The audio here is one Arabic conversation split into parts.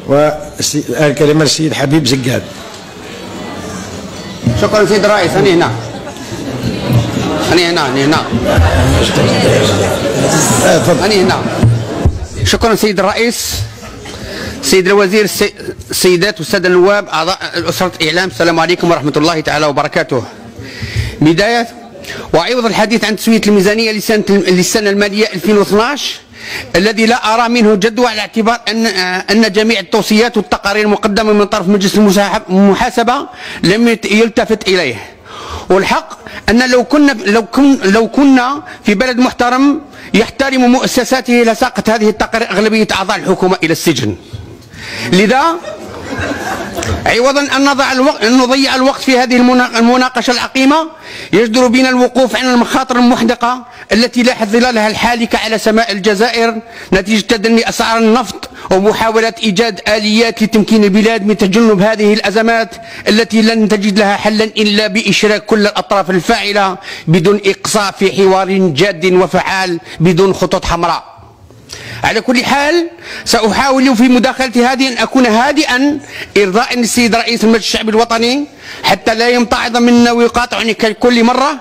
والكلمة للسيد حبيب زقاد. شكرا سيد الرئيس. أنا هنا. شكرا سيد الرئيس. سيد الوزير، السيدات والسادة النواب، أعضاء أسرة الإعلام، السلام عليكم ورحمة الله تعالى وبركاته. بداية، وعوض الحديث عن تسوية الميزانية للسنة المالية 2012 الذي لا أرى منه جدوى على اعتبار أن جميع التوصيات والتقارير المقدمة من طرف مجلس المحاسبة لم يلتفت إليه. والحق أن لو كنا في بلد محترم يحترم مؤسساته لساقت هذه التقارير أغلبية أعضاء الحكومة إلى السجن. لذا عوضا أن نضيع الوقت في هذه المناقشة العقيمة، يجدر بنا الوقوف عن المخاطر المحدقة التي لاحت ظلالها الحالكة على سماء الجزائر نتيجة تدني أسعار النفط ومحاولة إيجاد آليات لتمكين البلاد من تجنب هذه الأزمات التي لن تجد لها حلا إلا بإشراك كل الأطراف الفاعلة بدون إقصاء في حوار جاد وفعال بدون خطوط حمراء. على كل حال سأحاول في مداخلتي هذه أن أكون هادئا إرضاء للسيد رئيس المجلس الشعبي الوطني حتى لا يمتعض منا ويقاطعني كل مرة،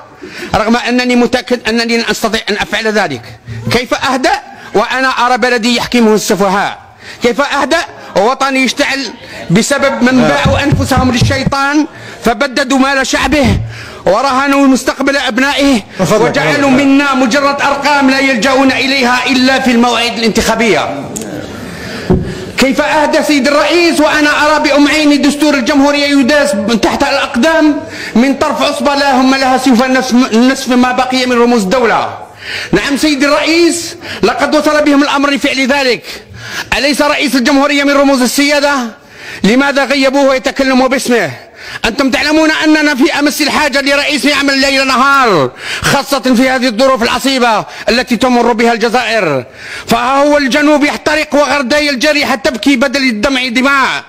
رغم أنني متأكد أنني لن أستطيع أن أفعل ذلك. كيف أهدأ وأنا أرى بلدي يحكمه السفهاء؟ كيف أهدأ ووطني يشتعل بسبب من باعوا أنفسهم للشيطان فبددوا مال شعبه ورهنوا مستقبل أبنائه وجعلوا منا مجرد أرقام لا يلجؤون إليها إلا في المواعيد الانتخابية؟ كيف أهدى سيد الرئيس وأنا أرى بأم عيني دستور الجمهورية يداس تحت الأقدام من طرف عصبة لا هم لها سوى نصف ما بقي من رموز الدولة؟ نعم سيد الرئيس، لقد وصل بهم الأمر لفعل ذلك. أليس رئيس الجمهورية من رموز السيادة؟ لماذا غيبوه ويتكلموا باسمه؟ أنتم تعلمون أننا في أمس الحاجة لرئيس يعمل ليل نهار، خاصة في هذه الظروف العصيبة التي تمر بها الجزائر. فها هو الجنوب يحترق وغرداي الجريحة تبكي بدل الدمع دماء.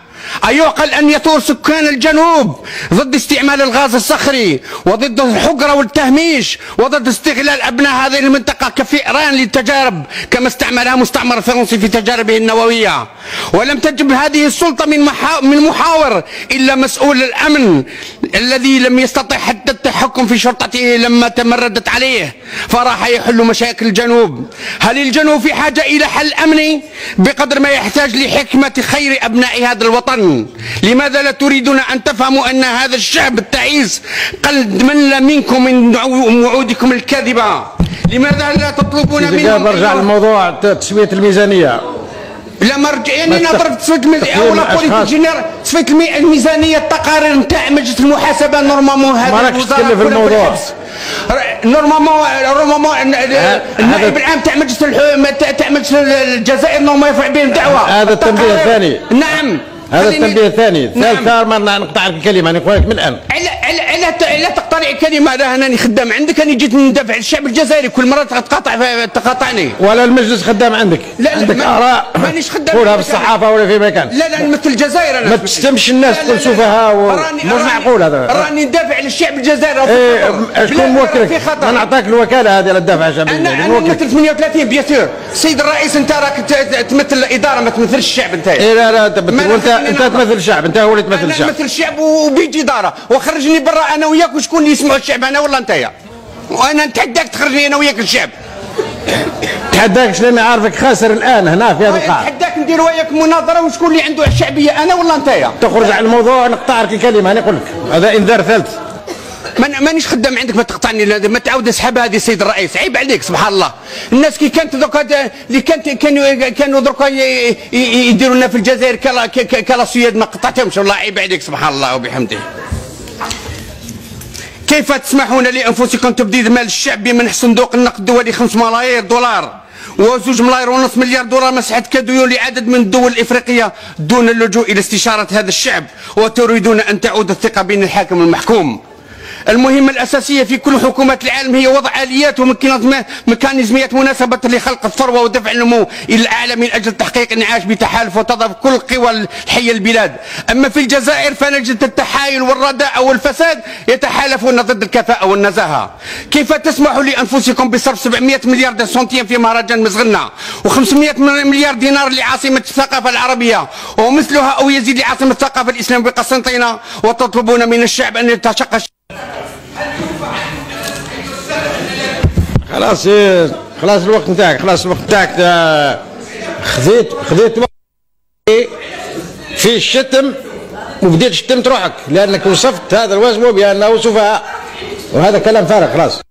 أيعقل أن يثور سكان الجنوب ضد استعمال الغاز الصخري وضد الحجرة والتهميش وضد استغلال أبناء هذه المنطقة كفئران للتجارب كما استعملها مستعمر فرنسي في تجاربه النووية؟ ولم تجب هذه السلطة من محاور إلا مسؤول الأمن الذي لم يستطع حتى التحكم في شرطته لما تمردت عليه فراح يحل مشاكل الجنوب. هل الجنوب في حاجة إلى حل أمني بقدر ما يحتاج لحكمة خير أبناء هذا الوطن؟ لماذا لا تريدون أن تفهموا أن هذا الشعب التعيس قد مل منكم من وعودكم الكاذبة؟ لماذا لا تطلبون منهم؟ برجع للموضوع تسوية الميزانية. لا مرجع يعني نظر تسوية الميزانية ولا تسوية الميزانية التقارير نتاع مجلس المحاسبة نورمالمون هذا الوزارة في الموضوع نورمالمون النائب العام تاع مجلس الجزائر نورمالمون يرفع بهم دعوة. هذا التنبيه الثاني. نعم هذا التنبيه الثاني. الثالث ما نقطع لك الكلمة، أنا نقول لك من الآن. لا تقطعني الكلمة، لا أنني خدام عندك، أنا جيت ندافع عن الشعب الجزائري، كل مرة تقاطعني. ولا المجلس خدام عندك؟ لا عندك آراء مانيش خدام، قولها في الصحافة ولا في مكان. لا نمثل الجزائر أنا. ما تشتمش الناس تقول سفهاء مش معقول هذا. راني ندافع عن الشعب الجزائري. شكون موكلك؟ أنا نعطاك الوكالة هذه للدافع عن الشعب الجزائري. أنا نمثل 38 بيان سور. السيد الرئيس أنت راك تمثل الإدارة ما تمثلش الشعب أنت. لا أنت تمثل الشعب، أنت هو اللي تمثل الشعب. أنا نمثل الشعب وبيجي إدارة وخرجني برا أنا وياك وشكون اللي يسمعوا الشعب، أنا ولا أنتيا؟ وأنا نتحداك تخرجني أنا وياك الشعب. تحداكش لأني عارفك خاسر الآن هنا في هذا القاعة. نتحداك ندير وياك مناظرة وشكون اللي عنده الشعبية، أنا ولا أنتيا؟ تخرج على الموضوع نقطع لك الكلمة، أنا نقول لك هذا إنذار ثالث. مانيش خدام عندك، ما تقطعني، ما تعاود اسحب هذه السيد الرئيس، عيب عليك سبحان الله. الناس كي كانت دوكا اللي كانوا دوكا يديروا لنا في الجزائر كلا صياد ما قطعتهمش، والله عيب عليك سبحان الله وبحمده. كيف تسمحون لانفسكم تبديد مال الشعب من صندوق النقد الدولي 5 ملايير دولار و2 ملايير ونص مليار دولار مسحة كديون لعدد من الدول الإفريقية دون اللجوء إلى استشارة هذا الشعب، وتريدون أن تعود الثقة بين الحاكم والمحكوم؟ المهمة الأساسية في كل حكومات العالم هي وضع آليات وميكانيزميات مناسبة لخلق الثروة ودفع النمو إلى الأعلى من أجل تحقيق انعاش بتحالف وتضافر كل القوى الحية البلاد. أما في الجزائر فنجد التحايل والرداء والفساد يتحالفون ضد الكفاءة والنزاهة. كيف تسمح لأنفسكم بصرف 700 مليار دي سنتيم في مهرجان مزغنة و500 مليار دينار لعاصمة الثقافة العربية ومثلها أو يزيد لعاصمة الثقافة الإسلامية بقسنطينة، وتطلبون من الشعب أن يتشقق؟ خلاص الوقت نتاعك، خذيت وقت في الشتم وبديت شتمت روحك لأنك وصفت هذا الوزن بأنه سفهاء، وهذا كلام فارغ. خلاص.